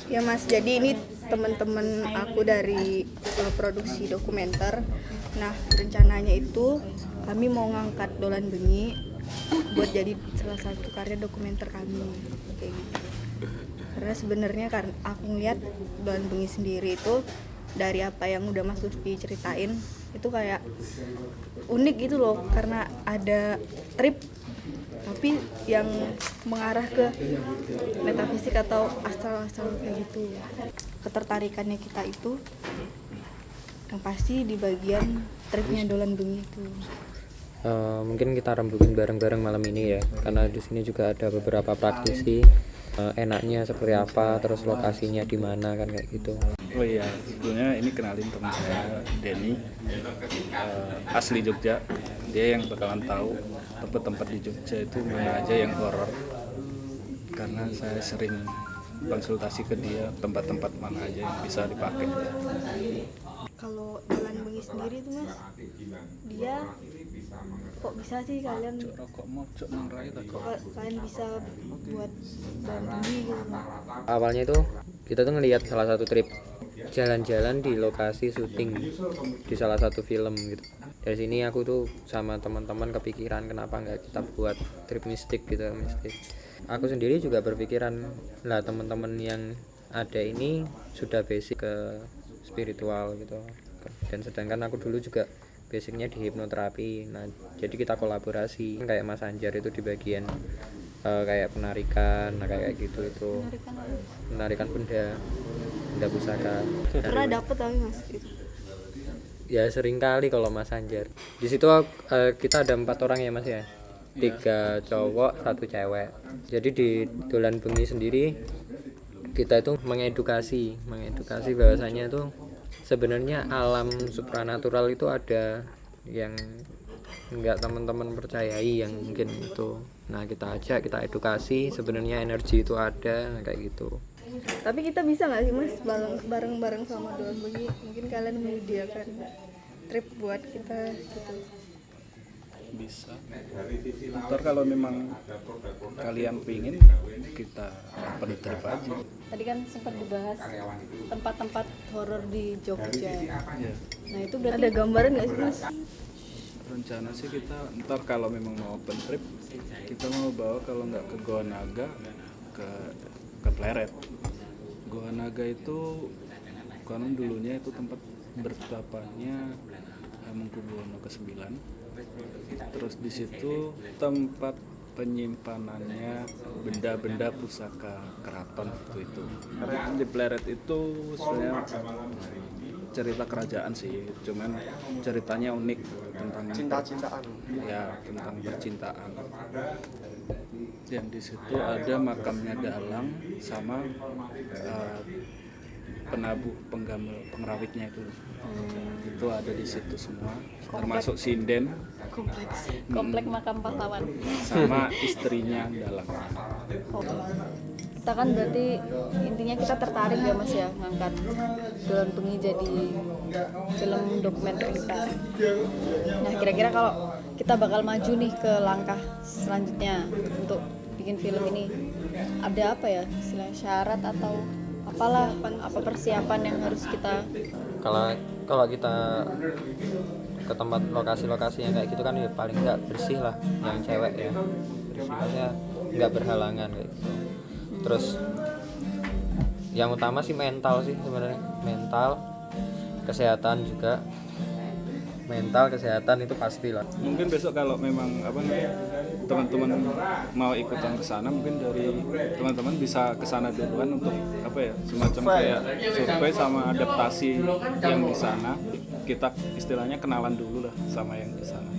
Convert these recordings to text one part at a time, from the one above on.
Ya Mas, jadi ini teman-teman aku dari produksi dokumenter. Nah, rencananya itu kami mau ngangkat Dolan Bengi buat jadi salah satu karya dokumenter kami kayak gitu. Karena sebenarnya karena aku ngeliat Dolan Bengi sendiri itu dari apa yang udah Mas Lutfi ceritain itu kayak unik gitu loh, karena ada trip tapi yang mengarah ke metafisik atau astral kayak gitu. Ketertarikannya kita itu yang pasti di bagian tripnya Dolan Bengi itu. Mungkin kita rembukin bareng-bareng malam ini ya, karena di sini juga ada beberapa praktisi. Enaknya seperti apa, terus lokasinya di mana kan kayak gitu. Oh iya, sebetulnya ini kenalin teman saya Denny, asli Jogja. Dia yang bakalan tahu tempat-tempat di Jogja itu mana aja yang horor. Karena saya sering konsultasi ke dia tempat-tempat mana aja yang bisa dipakai. Kalau Dolan Bengi sendiri tuh Mas, dia kok bisa sih kalian bisa buat Dolan Bengi gitu? Awalnya itu kita tuh ngelihat salah satu trip jalan-jalan di lokasi syuting di salah satu film gitu. Dari sini aku tuh sama teman-teman kepikiran kenapa nggak kita buat trip mistik gitu, mistik. Aku sendiri juga berpikiran lah teman-teman yang ada ini sudah basic ke spiritual gitu, dan sedangkan aku dulu juga basicnya di hipnoterapi. Nah jadi kita kolaborasi kayak Mas Anjar itu di bagian kayak penarikan, nah kayak gitu itu penarikan benda pusaka. Pernah dapet tapi Mas gitu. Ya sering kali kalau Mas Anjar di situ. Kita ada 4 orang ya Mas ya, 3 cowok 1 cewek. Jadi di Dolan Bengi sendiri kita itu mengedukasi bahwasanya itu sebenarnya alam supranatural itu ada yang enggak teman-teman percayai yang mungkin itu. Nah kita ajak, kita edukasi sebenarnya energi itu ada kayak gitu. Tapi kita bisa nggak sih Mas bareng-bareng sama Dolan Bengi? Mungkin kalian menyediakan trip buat kita gitu. Bisa. Ntar kalau memang kalian pingin, kita open trip aja. Tadi kan sempat dibahas tempat-tempat horor di Jogja. Ya. Nah itu berarti Ada gambaran nggak sih Mas? Rencana sih kita ntar kalau memang mau open trip, kita mau bawa kalau nggak ke Goa Naga, ke Pleret. Goa Naga itu konon dulunya itu tempat bertapanya Hamengkubuwono ke-9. Terus di situ tempat penyimpanannya benda-benda pusaka keraton itu. Di Pleret itu sebenarnya cerita kerajaan sih, cuman ceritanya unik tentang cinta-cintaan. Ya, tentang percintaan. Dan di situ ada makamnya dalang sama penabuh pengrawitnya itu. Itu ada di situ semua, termasuk sinden, komplek makam pahlawan. sama istrinya dalang. Kita kan berarti intinya kita tertarik ya Mas ya ngangkat Dolan Bengi jadi film dokumenter kita. Nah kira-kira kalau kita bakal maju nih ke langkah selanjutnya untuk bikin film ini, ada apa ya istilahnya syarat atau apalah, apa persiapan yang harus kita? Kalau kita ke tempat lokasi-lokasi yang kayak gitu kan ya paling nggak bersih lah, yang cewek ya bersihnya nggak berhalangan kayak gitu. Terus yang utama sih mental sih sebenarnya, mental kesehatan juga. Mental kesehatan itu pastilah. Mungkin besok kalau memang teman-teman mau ikutan ke sana, mungkin dari teman-teman bisa ke sana duluan untuk semacam kayak survei sama adaptasi yang di sana. Kita istilahnya kenalan dulu lah sama yang di sana.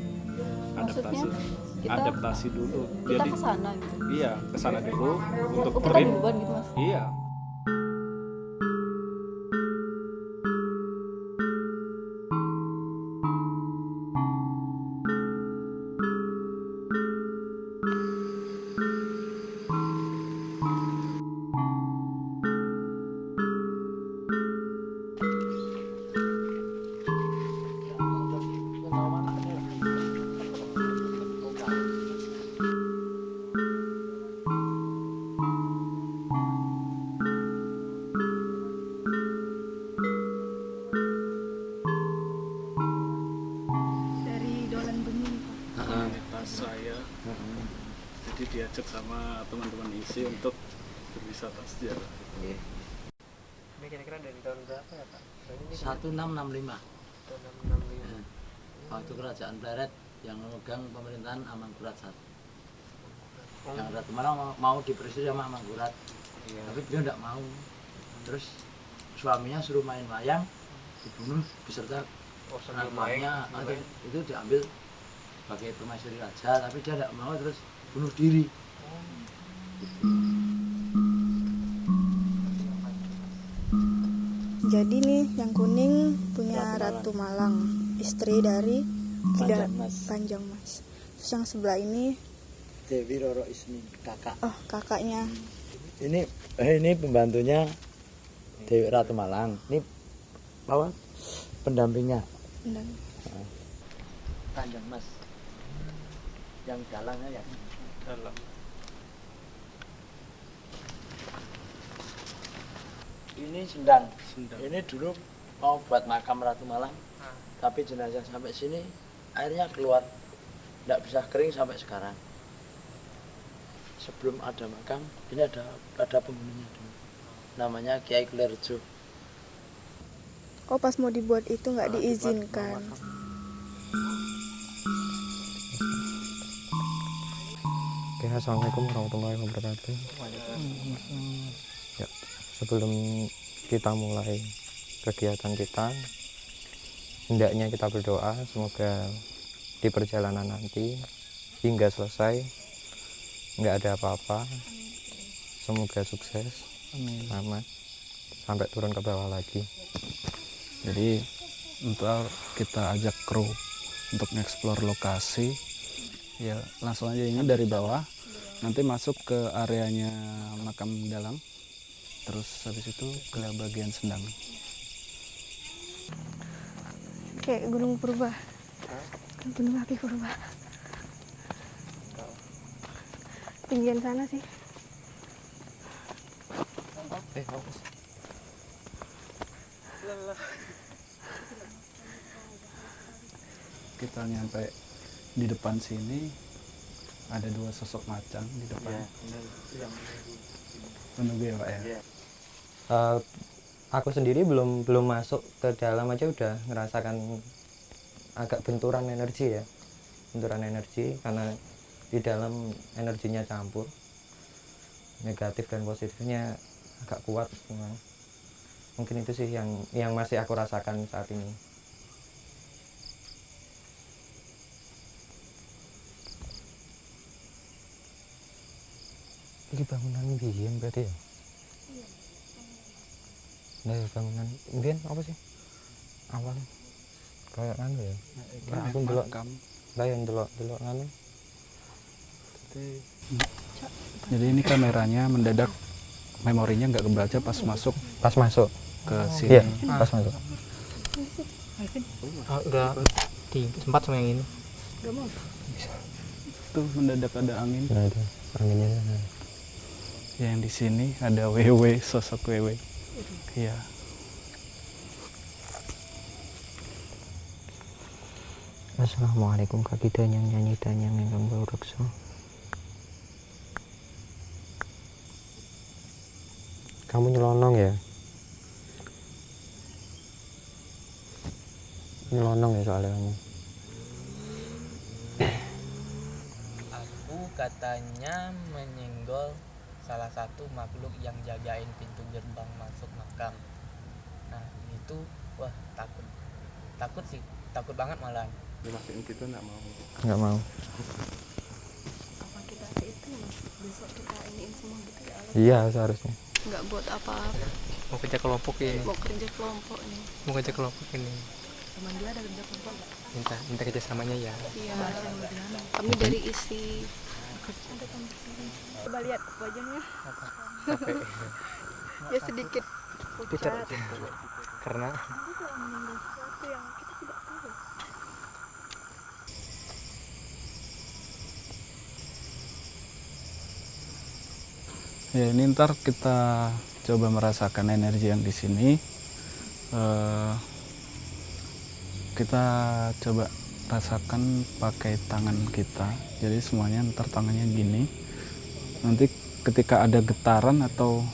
Adaptasi dulu. Kita Jadi ke sana gitu. iya, ke sana dulu untuk Kita trip. duluan gitu Mas. Iya. saya. Jadi diajak sama teman-teman isi untuk berwisata sejarah. Ini kira-kira dari tahun berapa ya Pak? 1665 1665. waktu kerajaan Pleret yang memegang pemerintahan Amangkurat I. Yang Ratu Malang mau diperistri sama Amangkurat, tapi dia tidak mau. Terus suaminya suruh main wayang, dibunuh beserta anaknya. Itu diambil sebagai permaisuri raja, tapi dia tidak mau, terus bunuh diri. Jadi nih yang kuning punya Ratu Malang, istri dari Panjang Mas. Terus yang sebelah ini Dewi Roro Ismi, kakak. oh kakaknya. Ini pembantunya Dewi Ratu Malang. Ini apa? Pendampingnya Dan Panjang Mas. Yang dalangnya ya. Dalam. Ini sendang. Sendang. Ini dulu mau buat makam Ratu Malang, tapi jenazah sampai sini airnya keluar, tidak bisa kering sampai sekarang. Sebelum ada makam, ini ada penghuninya dulu, namanya Kiai Kulerjo. oh pas mau dibuat itu nggak diizinkan. Oke, assalamualaikum warahmatullahi wabarakatuh. Ya, sebelum kita mulai kegiatan kita, hendaknya kita berdoa semoga di perjalanan nanti hingga selesai nggak ada apa-apa, semoga sukses, selamat sampai turun ke bawah lagi. Jadi untuk kita ajak kru untuk ngeksplor lokasi, ya langsung aja ini dari bawah, nanti masuk ke areanya makam dalam, terus habis itu ke bagian sendang. Kayak gunung purba. Gunung api purba. Tinggian sana sih. Kita nyampe di depan sini, ada dua sosok macan di depan. Menunggu ya Pak ya. Aku sendiri belum masuk ke dalam aja udah ngerasakan agak benturan energi ya, karena di dalam energinya campur, negatif dan positifnya agak kuat memang. Mungkin itu sih yang masih aku rasakan saat ini. Ini bangunan biyen berarti ya? Nah, bangunan biyen apa sih? Awalnya kayak anu ya. Nah, aku ndelok lah yang ndelok anu. Jadi ini kameranya mendadak memorinya nggak kebaca pas masuk ke sini. Iya, pas masuk. Udah sempat sama yang ini. Tuh mendadak ada angin. Nah, itu anginnya. Yang di sini ada WW, sosok WW. Iya. Assalamualaikum kaki danyang nyanyi danyang ingkang bau reksa. Kamu nyelonong ya? Nyelonong ya soalnya kamu. Aku katanya menyenggol salah satu makhluk yang jagain pintu gerbang masuk makam. Nah itu wah takut sih, takut banget malah. Dimaksudin gitu nggak mau. Nggak mau. Apa kita itu besok kita iniin semua gitu ya Allah? Iya seharusnya. Nggak buat apa-apa. Mau kerja kelompok ini. Mau kerja kelompok nih. Mau kerja kelompok ini. Teman dia ada kerja kelompok nggak? Minta kerjasamanya ya. Iya. Kami dari isi. Coba lihat wajahnya. Capek. Ya sedikit Pucat. Karena sesuatu yang kita tidak tahu. Ya ini ntar kita coba merasakan energi yang di sini. Kita coba rasakan pakai tangan kita. Jadi semuanya ntar tangannya gini. Nanti ketika ada getaran atau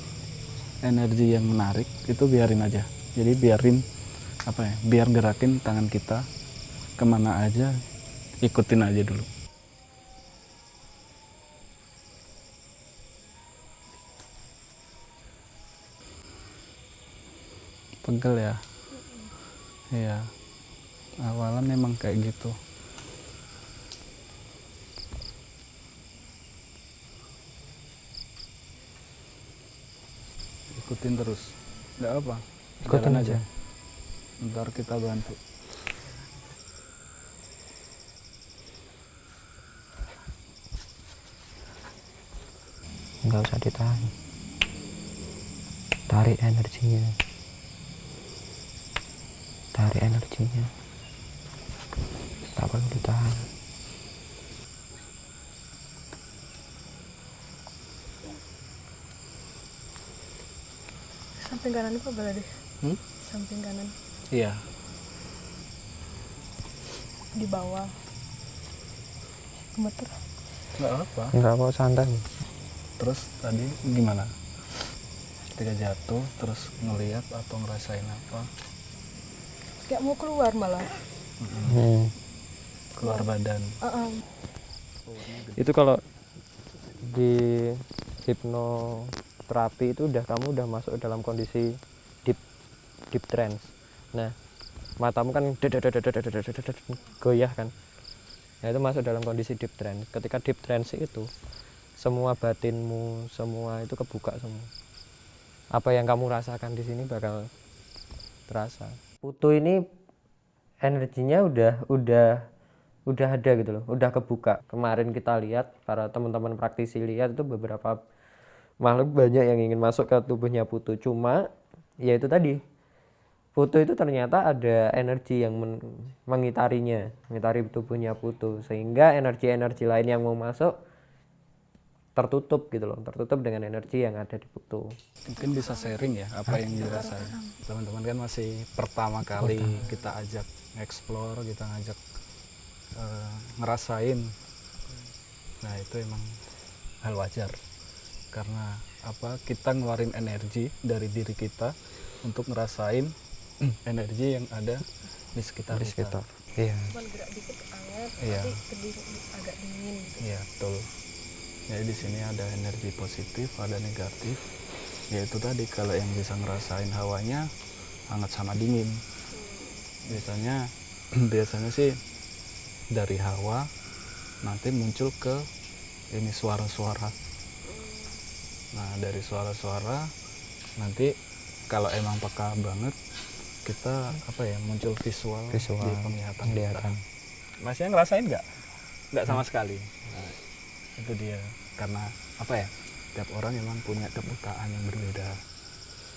energi yang menarik itu biarin aja. Jadi biarin biar gerakin tangan kita kemana aja, ikutin aja dulu. Pegel ya? Iya, awalan memang kayak gitu. Ikutin terus, nggak apa, Ikutin jalan aja. Ntar kita bantu. Nggak usah ditahan, tarik energinya, tak perlu ditahan. Samping kanan itu apa deh? Samping kanan Iya, di bawah. Gemeter. nggak apa. Santai. Terus tadi gimana? Ketika jatuh, terus ngelihat atau ngerasain apa? Kayak mau keluar malah. Keluar badan. Itu kalau di hipnoterapi itu kamu udah masuk dalam kondisi deep trance. Nah, matamu kan goyah kan. Nah, itu masuk dalam kondisi deep trance. Ketika deep trance itu semua batinmu, semua itu kebuka semua. Apa yang kamu rasakan di sini bakal terasa. Putu ini energinya udah ada gitu loh, udah kebuka. Kemarin kita lihat, para teman-teman praktisi lihat itu beberapa makhluk banyak yang ingin masuk ke tubuhnya Putu. Cuma ya itu tadi, Putu itu ternyata ada energi yang mengitari tubuhnya Putu, sehingga energi-energi lain yang mau masuk tertutup gitu loh, tertutup dengan energi yang ada di Putu. Mungkin bisa sharing ya apa yang dirasain. Teman-teman kan masih pertama kali kita ajak explore, kita ngajak ngerasain. Nah, itu emang hal wajar. Karena kita ngeluarin energi dari diri kita untuk ngerasain energi yang ada di sekitar kita. Iya. Cuman gerak dikit anget, Iya. tapi agak dingin gitu. Iya, betul. Jadi di sini ada energi positif, ada negatif. Yaitu tadi kalau yang bisa ngerasain hawanya hangat sama dingin. Biasanya sih dari hawa nanti muncul ke ini suara-suara. Nah, dari suara-suara nanti kalau emang peka banget kita muncul visual di penglihatan kita. Masnya ngerasain nggak sama sekali. Nah, itu dia, karena tiap orang emang punya kepekaan yang berbeda.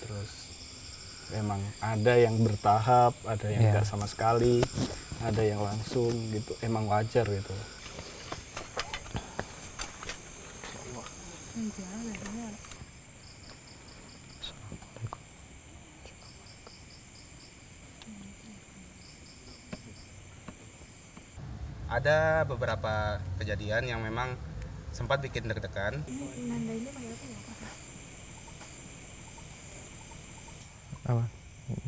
Terus emang ada yang bertahap, ada yang nggak sama sekali, ada yang langsung gitu. Emang wajar gitu. Ada beberapa kejadian yang memang sempat bikin deg-degan. Apa?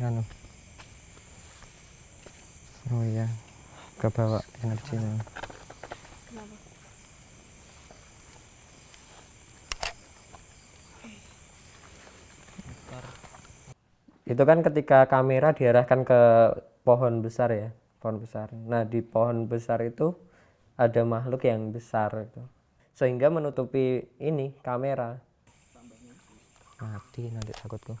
Anu. Oh iya, kebawa energinya. Kenapa? Itu kan ketika kamera diarahkan ke pohon besar ya, pohon besar. Nah, di pohon besar itu ada makhluk yang besar itu, sehingga menutupi ini kamera. Mati nanti takutku.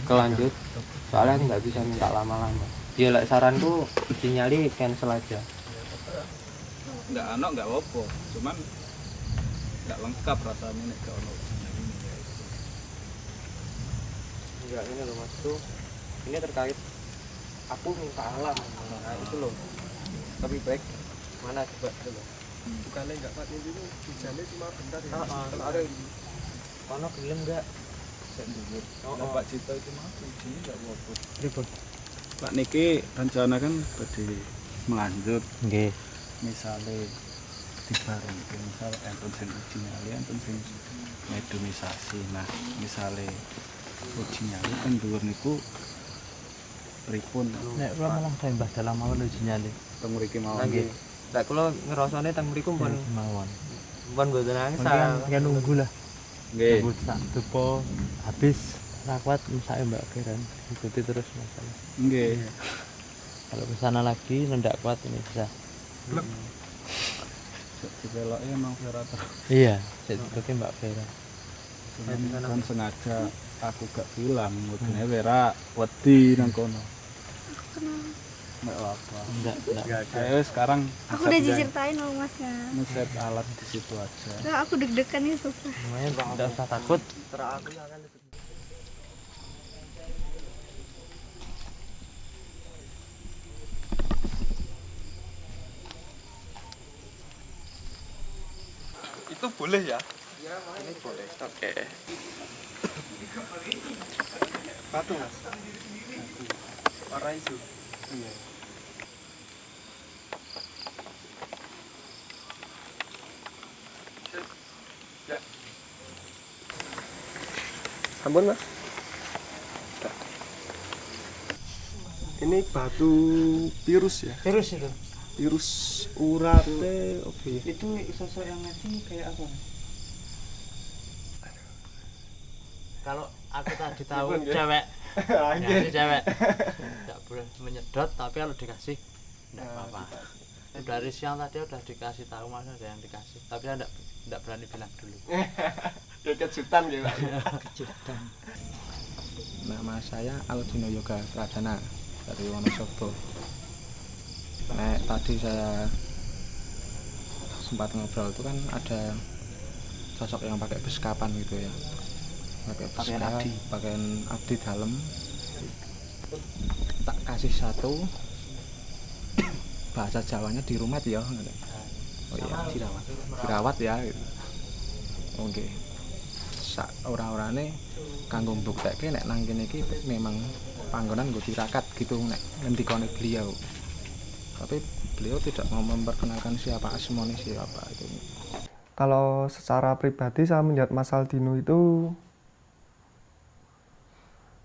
Kelanjut, soalnya nggak bisa minta lama-lama. Ya lah, saranku uji nyali cancel aja. Nggak apa-apa, cuman nggak lengkap rasanya nih kalau Enggak, ini loh mas tuh, ini terkait aku minta alam. Nah itu loh, lebih baik mana coba itu loh. bukannya nggak kuat itu hujannya cuma bentar ya. Kalau ada kono gelem enggak? Pak Cito itu mah ujinya nggak apa-apa. Pripun? Pak niki rencana kan badhe melanjut. Nggih. Misalnya dibareng misal enten sing uji nyali enten sing medumisasi. Nah misalnya uji nyali kan dhuwur niku pripun Nek kula malah tambah dalam mawon uji nyali. teng mriki mawon. Nggih. Lah kula ngrasane teng mriku pun Mawon. mboten angsal. Kan nunggu lah. Nggih. Nunggu sak dupo habis rakwat mesake Mbak Keren ikuti terus masalah. Nggih. Kalau ke sana lagi ndak kuat ini bisa. Dibeloke emang Vera terus. Iya, jadi Mbak Vera. Kan sengaja aku gak bilang mudine Vera wedi nang kono. Enggak apa. Enggak. Ayo sekarang Aku udah diceritain loh masnya. ngeset alat di situ aja. Nah, aku deg-degan nih sumpah. Lumayan enggak usah takut. Itu boleh ya? Ini boleh. Oke. Batu mas. Warna hijau. Iya. Ya. Sampun mas. Ini batu virus ya? Terus itu. Virus urate oke. Itu sosok yang ngasih kayak apa? Kalau aku tadi tahu cewek, ya, cewek tidak boleh menyedot, tapi kalau dikasih tidak apa-apa. Dari siang tadi udah dikasih tahu mas ada yang dikasih, tapi saya tidak berani bilang dulu. Ya kejutan ya Pak. Kejutan. Nama saya Aldino Yoga Pradana dari Wonosobo. Nah, tadi saya sempat ngobrol itu kan ada sosok yang pakai beskapan gitu ya, pakai pakaian abdi dalam. Tak kasih satu bahasa Jawanya di rumah ya. Oh iya, dirawat ya gitu. Oke. Sak ora-orane kanggo mbuktekke nek nang kene iki memang panggonan nggo tirakat gitu nek ngendikane beliau. Tapi beliau tidak mau memperkenalkan siapa asmone siapa itu. Kalau secara pribadi saya melihat Mas Aldino itu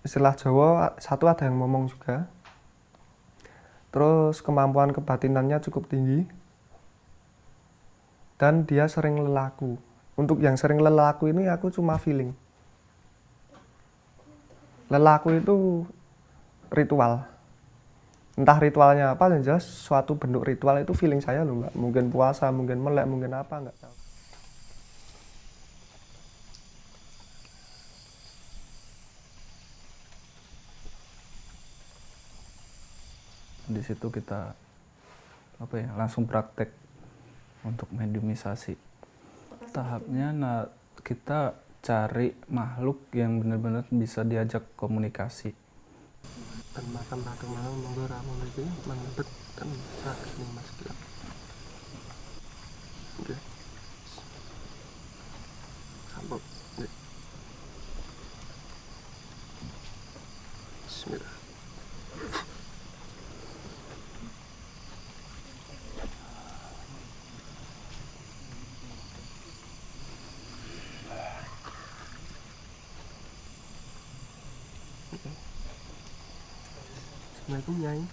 istilah Jawa satu ada yang ngomong juga. Terus kemampuan kebatinannya cukup tinggi. Dan dia sering lelaku. Untuk yang sering lelaku ini aku cuma feeling. Lelaku itu ritual. Entah ritualnya apa, yang jelas suatu bentuk ritual itu feeling saya loh Mbak. Mungkin puasa, mungkin melek, mungkin apa, nggak tahu. Di situ kita langsung praktek untuk mediumisasi. Tahapnya kita cari makhluk yang benar-benar bisa diajak komunikasi. Dan makan ratu malam menggerak memiliki mengebet dan sakit nih mas gila. Oke. Sambut. Bismillah. Assalamualaikum Nyai.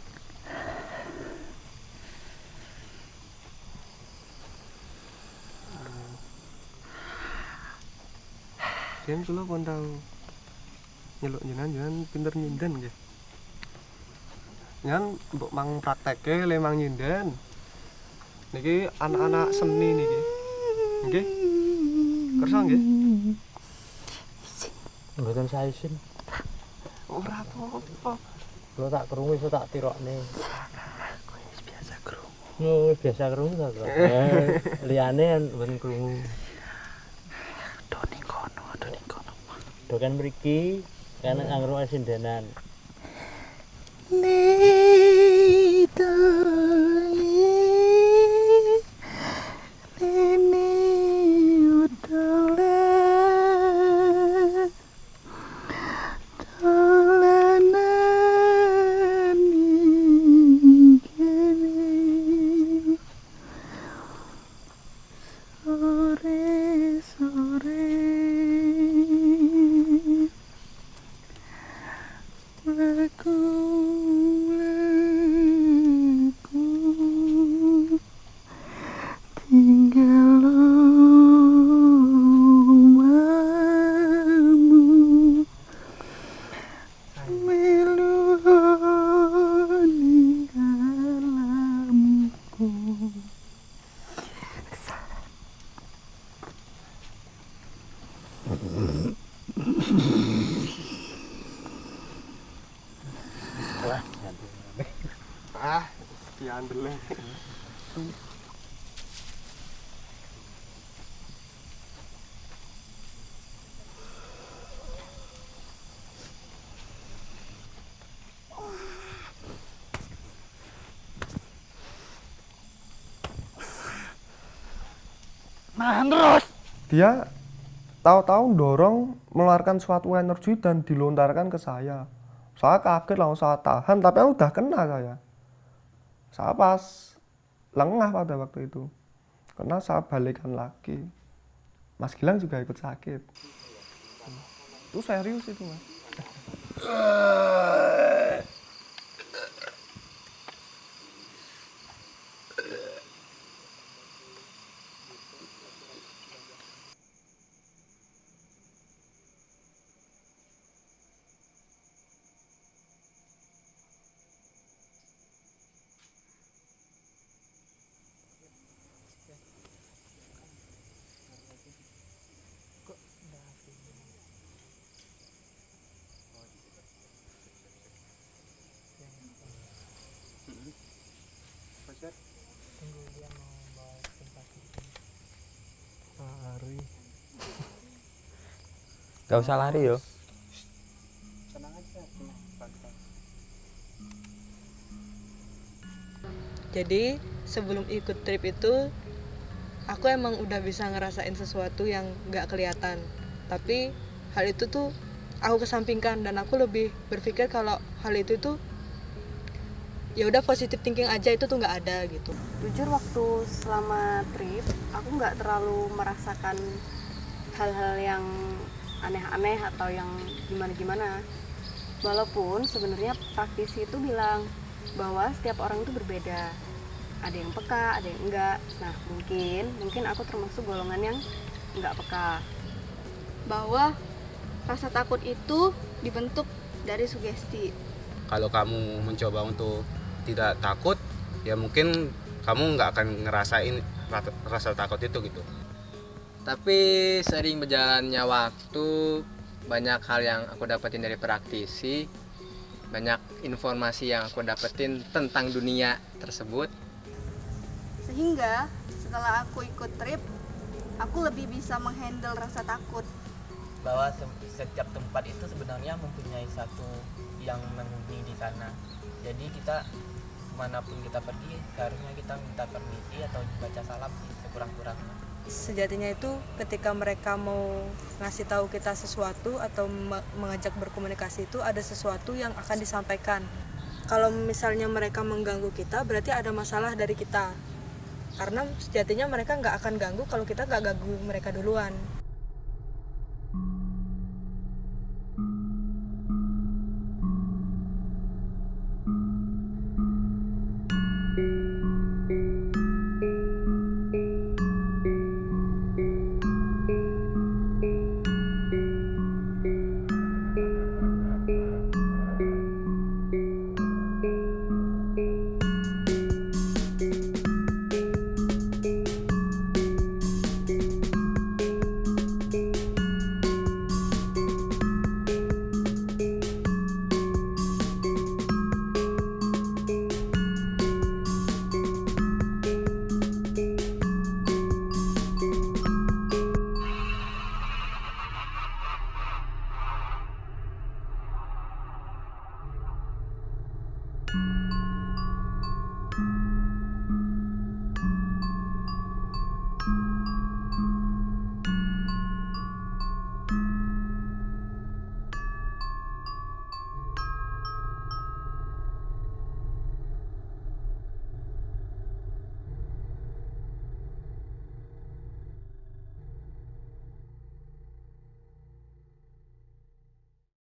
Jen kula pun tau nyeluk jenengan pinter nyinden nggih. Nyan mbok mang praktekke le mang nyinden. Niki anak-anak seni niki. Nggih. Kersa nggih? Mboten saya isin. Ora apa-apa. Kalau tak kerungu iso tak tirokne. Biasa kerungu. Biasa kerungu ta, Bro. Liyane mboten kerungu. Do ning kono. Do kan mriki kan anggere sindenan. andelnya. Dia tahu-tahu dorong mengeluarkan suatu energi dan dilontarkan ke saya. Saya kaget, langsung saya tahan, tapi aku udah kena saya. Saya pas lengah pada waktu itu. Karena saya balikan lagi. Mas Gilang juga ikut sakit. Itu serius itu, Mas. Gak usah lari yo. Jadi sebelum ikut trip itu aku emang udah bisa ngerasain sesuatu yang gak kelihatan. Tapi hal itu tuh aku kesampingkan dan aku lebih berpikir kalau hal itu tuh ya udah positive thinking aja, itu tuh nggak ada gitu. Jujur waktu selama trip aku nggak terlalu merasakan hal-hal yang aneh-aneh atau yang gimana-gimana. Walaupun sebenarnya praktisi itu bilang bahwa setiap orang itu berbeda. Ada yang peka, ada yang enggak. Nah, mungkin aku termasuk golongan yang enggak peka. Bahwa rasa takut itu dibentuk dari sugesti. Kalau kamu mencoba untuk tidak takut, ya mungkin kamu nggak akan ngerasain rasa takut itu gitu. Tapi sering berjalannya waktu, banyak hal yang aku dapetin dari praktisi, banyak informasi yang aku dapetin tentang dunia tersebut. Sehingga setelah aku ikut trip, aku lebih bisa menghandle rasa takut. Bahwa setiap tempat itu sebenarnya mempunyai satu yang menghuni di sana. Jadi kita kemanapun kita pergi, seharusnya kita minta permisi atau baca salam sih sekurang-kurangnya. Sejatinya itu ketika mereka mau ngasih tahu kita sesuatu atau mengajak berkomunikasi, itu ada sesuatu yang akan disampaikan. Kalau misalnya mereka mengganggu kita, berarti ada masalah dari kita. Karena sejatinya mereka nggak akan ganggu kalau kita nggak ganggu mereka duluan.